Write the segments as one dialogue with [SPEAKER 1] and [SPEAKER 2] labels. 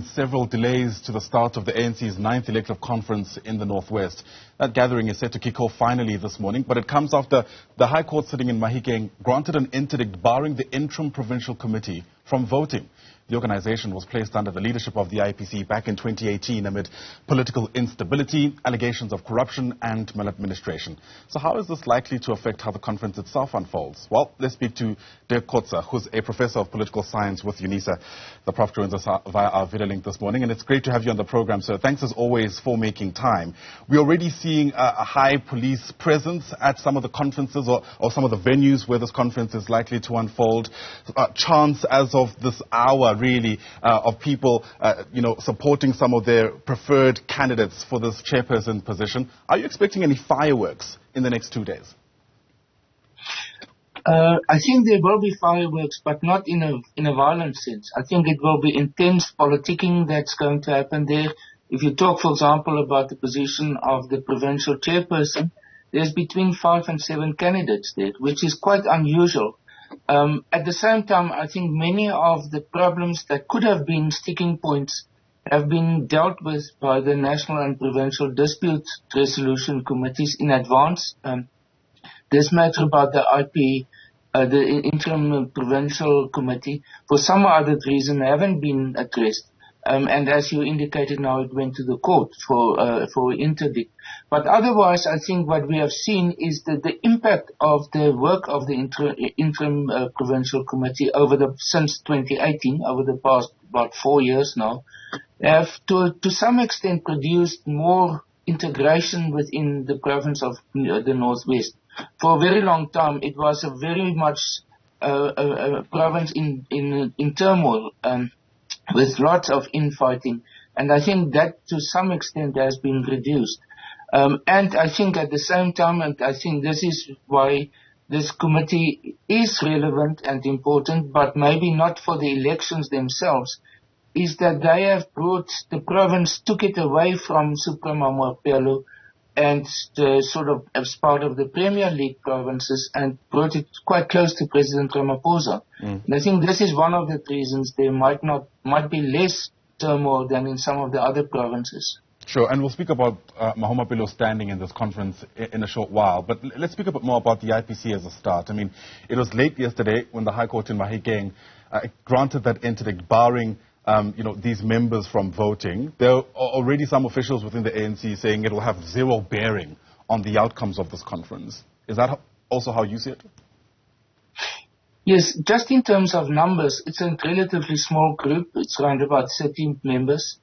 [SPEAKER 1] Several delays to the start of the ANC's 9th elective conference in the Northwest. That gathering is set to kick off finally this morning, but it comes after the High Court sitting in Mafikeng granted an interdict barring the Interim Provincial Committee from voting. The organization was placed under the leadership of the IPC back in 2018 amid political instability, allegations of corruption and maladministration. So how is this likely to affect how the conference itself unfolds? Well, let's speak to Dirk Kotze, who's a professor of political science with UNISA. The Prof joins us via our video link this morning, and it's great to have you on the program, sir. Thanks as always for making time. We're already seeing a high police presence at some of the conferences or some of the venues where this conference is likely to unfold. Chants as of this hour really of people, supporting some of their preferred candidates for this chairperson position. Are you expecting any fireworks in the next 2 days?
[SPEAKER 2] I think there will be fireworks, but not in a violent sense. I think it will be intense politicking that's going to happen there. If you talk, for example, about the position of the provincial chairperson, there's between 5 and 7 candidates there, which is quite unusual. At the same time, I think many of the problems that could have been sticking points have been dealt with by the national and provincial dispute resolution committees in advance. This matter about the the Interim Provincial Committee, for some other reason, haven't been addressed. And as you indicated, now it went to the court for interdict. But otherwise, I think what we have seen is that the impact of the work of the Interim Provincial Committee since 2018, over the past about 4 years now, have to some extent produced more integration within the province of the Northwest. For a very long time, it was a very much a province in turmoil. With lots of infighting, and I think that to some extent has been reduced. And I think at the same time, and I think this is why this committee is relevant and important, but maybe not for the elections themselves, is that they have brought the province, took it away from Suprema Mapelo and sort of as part of the Premier League provinces and brought it quite close to President Ramaphosa. And I think this is one of the reasons there might be less turmoil than in some of the other provinces.
[SPEAKER 1] Sure, and we'll speak about Mahomapelo's standing in this conference in a short while. But let's speak a bit more about the IPC as a start. I mean, it was late yesterday when the High Court in Mafikeng granted that interdict barring these members from voting. There are already some officials within the ANC saying it will have zero bearing on the outcomes of this conference. Is that also how you see it?
[SPEAKER 2] Yes, just in terms of numbers, it's a relatively small group. It's around about 13 members,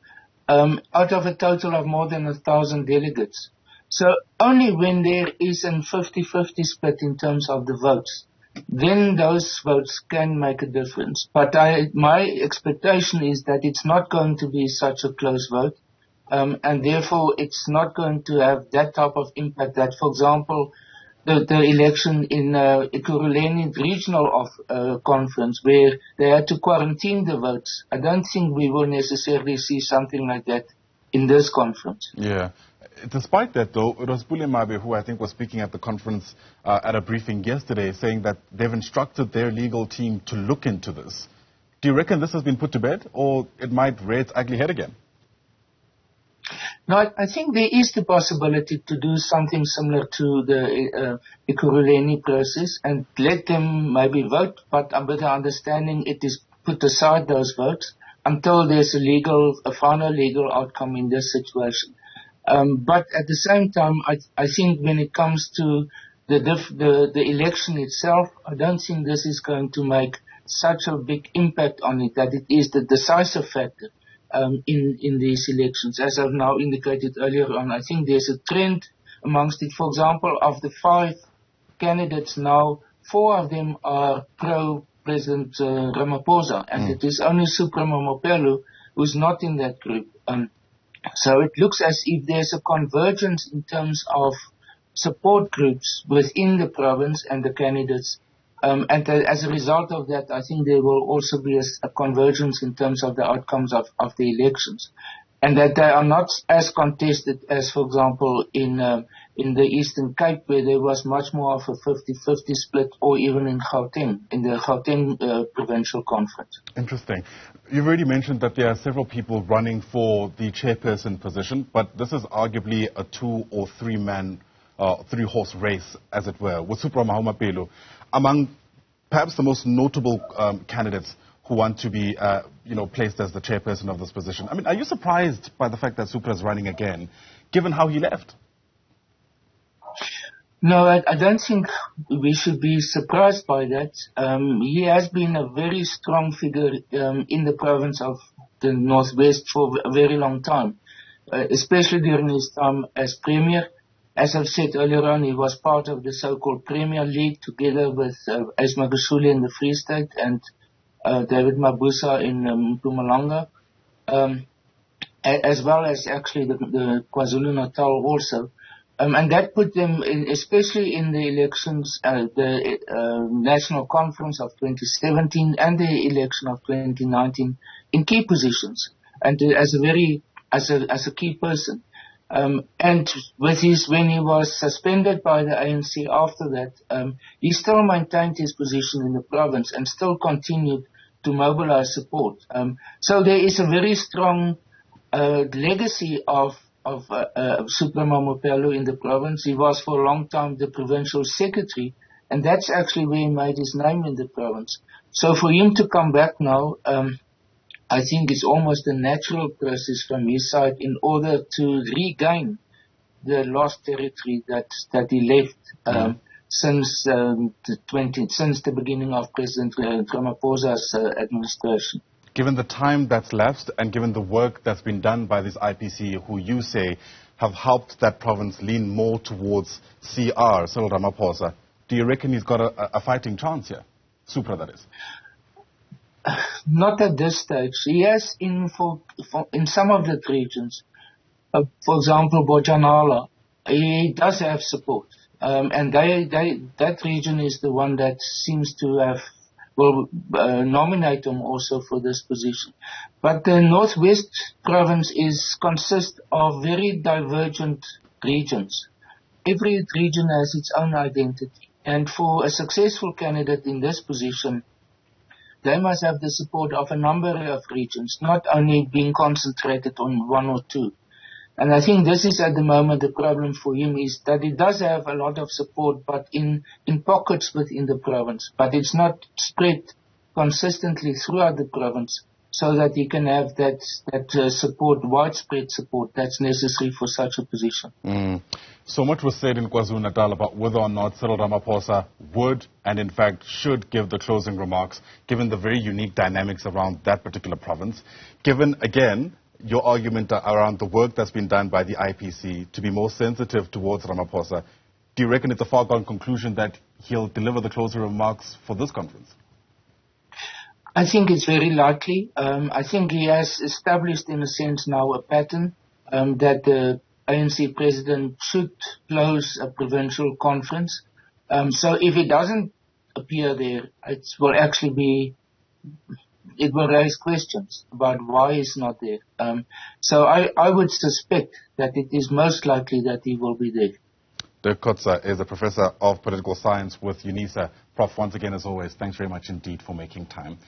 [SPEAKER 2] out of a total of more than 1,000 delegates. So only when there is a 50-50 split in terms of the votes, then those votes can make a difference. But my expectation is that it's not going to be such a close vote, and therefore it's not going to have that type of impact that, for example, the election in Ekurhuleni regional conference where they had to quarantine the votes. I don't think we will necessarily see something like that in this conference.
[SPEAKER 1] Yeah. Despite that, though, it was Bulemabe who I think was speaking at the conference at a briefing yesterday saying that they've instructed their legal team to look into this. Do you reckon this has been put to bed or it might rear its ugly head again?
[SPEAKER 2] No, I think there is the possibility to do something similar to the Ekurhuleni process and let them maybe vote, but with the understanding it is put aside those votes until there's a final legal outcome in this situation. But at the same time, I think when it comes to the election itself, I don't think this is going to make such a big impact on it, that it is the decisive factor in these elections. As I've now indicated earlier on, I think there's a trend amongst it. For example, of the 5 candidates now, 4 of them are pro-President Ramaphosa, and it is only Suprema Mapelo who's not in that group. So it looks as if there's a convergence in terms of support groups within the province and the candidates. And as a result of that, I think there will also be a convergence in terms of the outcomes of the elections. and that they are not as contested as, for example, in the Eastern Cape, where there was much more of a 50-50 split, or even in Gauteng, in the Gauteng Provincial Conference.
[SPEAKER 1] Interesting. You've already mentioned that there are several people running for the chairperson position, but this is arguably a 2 or 3 man, 3-horse race, as it were, with Supra Mahumapelo among perhaps the most notable candidates who want to be, placed as the chairperson of this position. I mean, are you surprised by the fact that Supra is running again, given how he left?
[SPEAKER 2] No, I don't think we should be surprised by that. He has been a very strong figure in the province of the Northwest for a very long time, especially during his time as Premier. As I've said earlier on, he was part of the so-called Premier League together with Ace Magashule in the Free State and David Mabuza in Mpumalanga, as well as actually the KwaZulu-Natal also. And that put them, especially in the elections, the National Conference of 2017 and the election of 2019, in key positions, and as a key person. And when he was suspended by the ANC after that, he still maintained his position in the province and still continued to mobilize support. So there is a very strong legacy of Supra Mahumapelo in the province. He was for a long time the provincial secretary, and that's actually where he made his name in the province. So for him to come back now, I think it's almost a natural process from his side in order to regain the lost territory that he left since the beginning of President Ramaphosa's administration.
[SPEAKER 1] Given the time that's lapsed and given the work that's been done by this IPC, who you say have helped that province lean more towards CR, Cyril Ramaphosa, do you reckon he's got a fighting chance here? Supra, that is.
[SPEAKER 2] Not at this stage. He has in some of the regions, for example, Bojanala, he does have support. And that region is the one that seems to have will nominate him also for this position. But the Northwest province consists of very divergent regions. Every region has its own identity. And for a successful candidate in this position, they must have the support of a number of regions, not only being concentrated on 1 or 2. And I think this is at the moment the problem for him, is that he does have a lot of support, but in pockets within the province. But it's not spread consistently throughout the province so that he can have that support, widespread support that's necessary for such a position.
[SPEAKER 1] So much was said in KwaZulu-Natal about whether or not Cyril Ramaphosa would and in fact should give the closing remarks, given the very unique dynamics around that particular province. Given, again, your argument around the work that's been done by the IPC to be more sensitive towards Ramaphosa, do you reckon it's a foregone conclusion that he'll deliver the closing remarks for this conference?
[SPEAKER 2] I think it's very likely. I think he has established, in a sense, now a pattern that the ANC president should close a provincial conference. So if he doesn't appear there, it will raise questions about why he's not there. So I would suspect that it is most likely that he will be there.
[SPEAKER 1] Dirk Kotze is a professor of political science with UNISA. Prof, once again, as always, thanks very much indeed for making time.